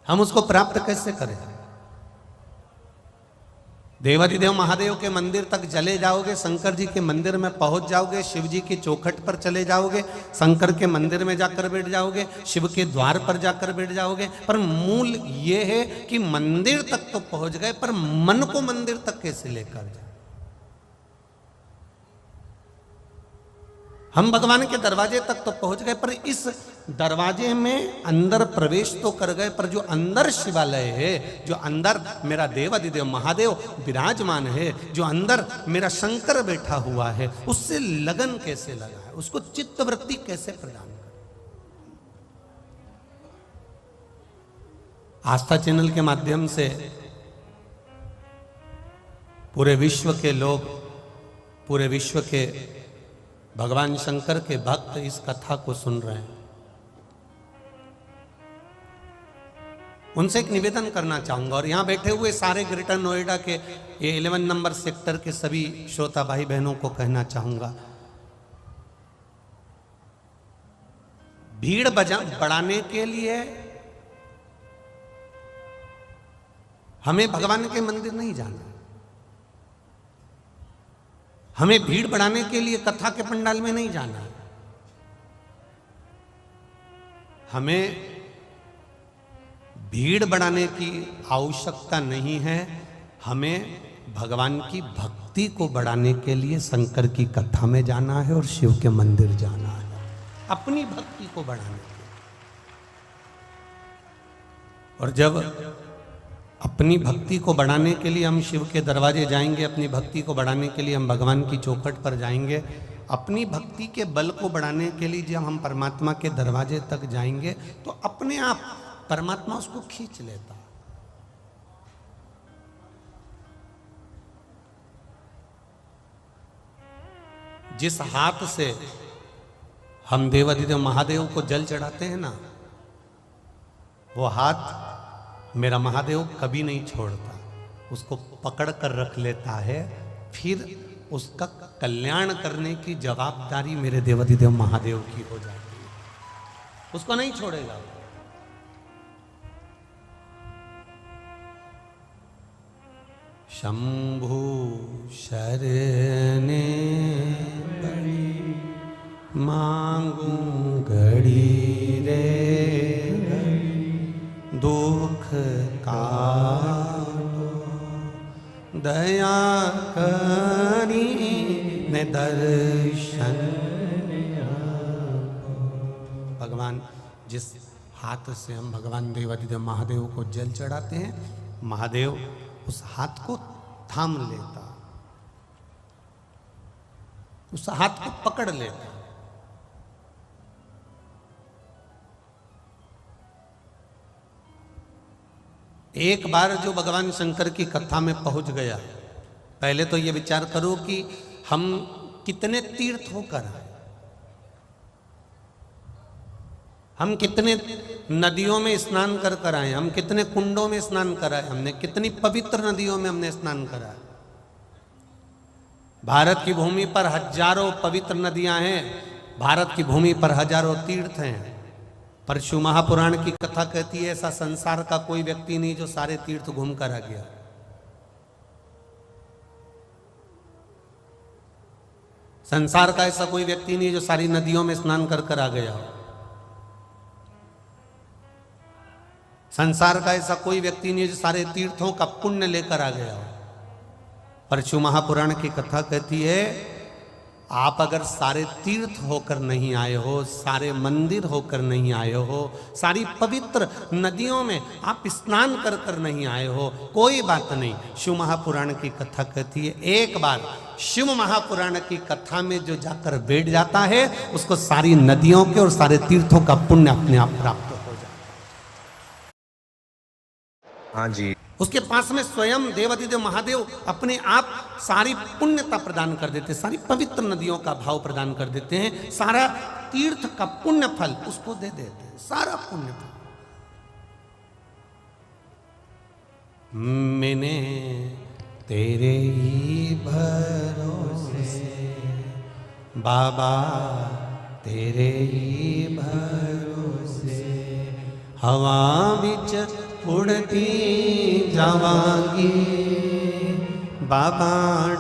हम उसको प्राप्त कैसे करें? देवाधिदेव महादेव के मंदिर तक चले जाओगे, शंकर जी के मंदिर में पहुंच जाओगे, शिव जी की चौखट पर चले जाओगे, शंकर के मंदिर में जाकर बैठ जाओगे, शिव के द्वार पर जाकर बैठ जाओगे। पर मूल ये है कि मंदिर तक तो पहुंच गए, पर मन को मंदिर तक कैसे लेकर जाए? हम भगवान के दरवाजे तक तो पहुंच गए, पर इस दरवाजे में अंदर प्रवेश तो कर गए, पर जो अंदर शिवालय है, जो अंदर मेरा देवाधिदेव महादेव विराजमान है, जो अंदर मेरा शंकर बैठा हुआ है, उससे लगन कैसे लगा है, उसको चित्त वृत्ति कैसे प्रदान कर? आस्था चैनल के माध्यम से पूरे विश्व के लोग, पूरे विश्व के भगवान शंकर के भक्त इस कथा को सुन रहे हैं। उनसे एक निवेदन करना चाहूंगा, और यहां बैठे हुए सारे ग्रेटर नोएडा के ये 11 नंबर सेक्टर के सभी श्रोता भाई बहनों को कहना चाहूंगा, भीड़ बढ़ाने के लिए हमें भगवान के मंदिर नहीं जाना, हमें भीड़ बढ़ाने के लिए कथा के पंडाल में नहीं जाना, हमें भीड़ बढ़ाने की आवश्यकता नहीं है। हमें भगवान की भक्ति को बढ़ाने के लिए शंकर की कथा में जाना है और शिव के मंदिर जाना है, अपनी भक्ति को बढ़ाने के लिए। और जब अपनी भक्ति को बढ़ाने के लिए हम शिव के दरवाजे जाएंगे, अपनी भक्ति को बढ़ाने के लिए हम भगवान की चौखट पर जाएंगे, अपनी भक्ति के बल को बढ़ाने के लिए जब हम परमात्मा के दरवाजे तक जाएंगे, तो अपने आप परमात्मा उसको खींच लेता। जिस हाथ से हम देवाधिदेव महादेव को जल चढ़ाते हैं ना, वो हाथ मेरा महादेव कभी नहीं छोड़ता, उसको पकड़ कर रख लेता है, फिर उसका कल्याण करने की जवाबदारी मेरे देवाधिदेव महादेव की हो जाती है, उसको नहीं छोड़ेगा। शंभु शरणे बड़ी मांगू घड़ी रे दुख काटो दया करी ने दर्शन। भगवान जिस हाथ से हम भगवान देवाधिदेव महादेव को जल चढ़ाते हैं, महादेव उस हाथ को थाम लेता, उस हाथ को पकड़ लेता। एक बार जो भगवान शंकर की कथा में पहुंच गया, पहले तो ये विचार करो कि हम कितने तीर्थ होकर आए, हम कितने नदियों में स्नान कर कर आए, हम कितने कुंडों में स्नान कराए, हमने कितनी पवित्र नदियों में हमने स्नान करा। भारत की भूमि पर हजारों पवित्र नदियां हैं, भारत की भूमि पर हजारों तीर्थ हैं, पर शिव महापुराण की कथा कहती है ऐसा संसार का कोई व्यक्ति नहीं जो सारे तीर्थ घूम कर आ गया। संसार का ऐसा कोई व्यक्ति नहीं जो सारी नदियों में स्नान कर कर आ गया। संसार का ऐसा कोई व्यक्ति नहीं जो सारे तीर्थों का पुण्य लेकर आ गया हो। पर शिव महापुराण की कथा कहती है आप अगर सारे तीर्थ होकर नहीं आए हो, सारे मंदिर होकर नहीं आए हो, सारी पवित्र नदियों में आप स्नान कर कर नहीं आए हो, कोई बात नहीं। शिव महापुराण की कथा कहती है एक बार शिव महापुराण की कथा में जो जाकर बैठ जाता है उसको सारी नदियों के और सारे तीर्थों का पुण्य अपने आप प्राप्त हो जाता है। हाँ जी, उसके पास में स्वयं देवाधिदेव महादेव अपने आप सारी पुण्यता प्रदान कर देते, सारी पवित्र नदियों का भाव प्रदान कर देते हैं, सारा तीर्थ का पुण्य फल उसको दे देते हैं, सारा पुण्य फल। मैंने तेरे ही भरोसे बाबा, तेरे ही भरोसे हवा बिच उड़ती जावांगी बाबा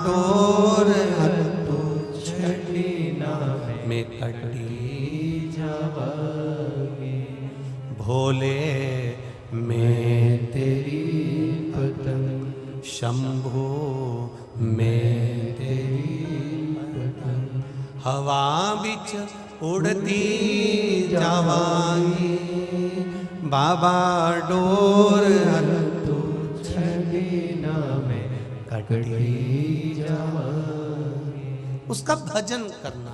डोर हत्तू छड़ी ना में कटी जावांगी भोले मैं तेरी पतंग शंभो मैं तेरी पतंग हवा बिच उड़ती जावांगी बाबा डोर हत्तू छड़ी ना में कटी जावांगी। उसका भजन करना